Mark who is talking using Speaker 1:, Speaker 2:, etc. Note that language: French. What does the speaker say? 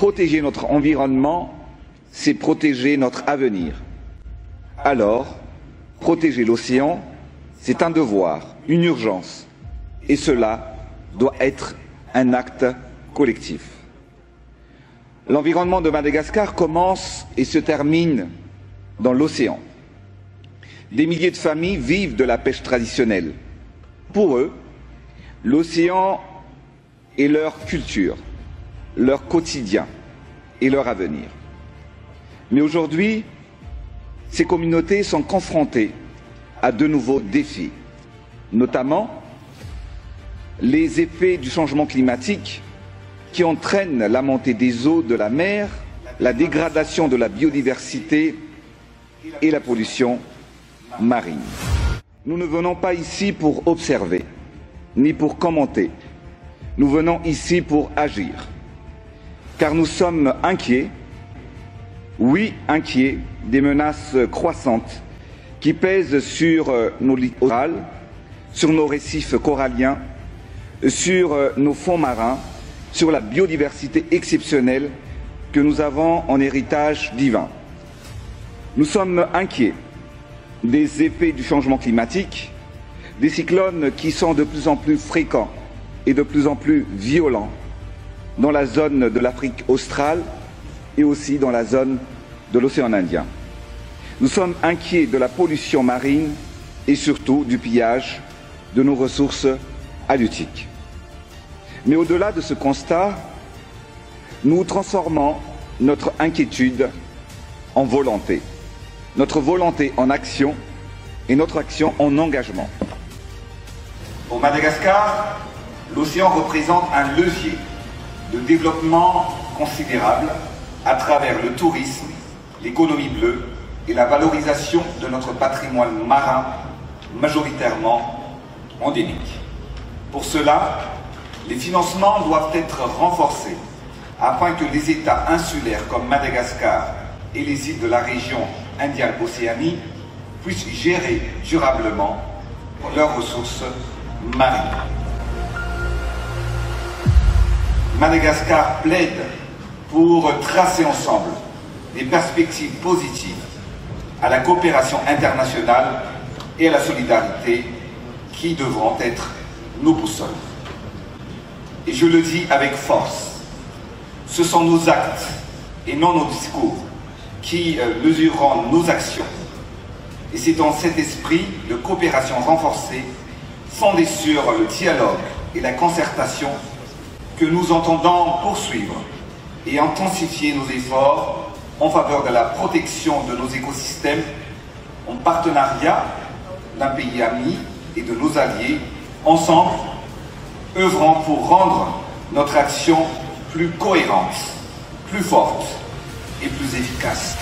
Speaker 1: protéger notre environnement, c'est protéger notre avenir. Alors, protéger l'océan, c'est un devoir, une urgence, et cela doit être un acte collectif. L'environnement de Madagascar commence et se termine dans l'océan. Des milliers de familles vivent de la pêche traditionnelle. Pour eux, l'océan est leur culture, leur quotidien et leur avenir. Mais aujourd'hui, ces communautés sont confrontées à de nouveaux défis, notamment les effets du changement climatique qui entraînent la montée des eaux de la mer, la dégradation de la biodiversité et la pollution marine. Nous ne venons pas ici pour observer, ni pour commenter. Nous venons ici pour agir, car nous sommes inquiets, oui inquiets, des menaces croissantes qui pèsent sur nos littoraux, sur nos récifs coralliens, sur nos fonds marins, sur la biodiversité exceptionnelle que nous avons en héritage divin. Nous sommes inquiets des effets du changement climatique, des cyclones qui sont de plus en plus fréquents et de plus en plus violents dans la zone de l'Afrique australe et aussi dans la zone de l'océan Indien. Nous sommes inquiets de la pollution marine et surtout du pillage de nos ressources halieutiques. Mais au-delà de ce constat, nous transformons notre inquiétude en volonté, notre volonté en action et notre action en engagement. Pour Madagascar, l'océan représente un levier de développement considérable à travers le tourisme, l'économie bleue et la valorisation de notre patrimoine marin majoritairement endémique. Pour cela, les financements doivent être renforcés afin que les États insulaires comme Madagascar et les îles de la région Indienne-Océanie puissent gérer durablement leurs ressources marines. Madagascar plaide pour tracer ensemble des perspectives positives à la coopération internationale et à la solidarité qui devront être nos boussoles. Et je le dis avec force, ce sont nos actes et non nos discours qui mesureront nos actions. Et c'est dans cet esprit de coopération renforcée, fondée sur le dialogue et la concertation, que nous entendons poursuivre et intensifier nos efforts en faveur de la protection de nos écosystèmes en partenariat d'un pays ami et de nos alliés, ensemble, œuvrant pour rendre notre action plus cohérente, plus forte et plus efficace.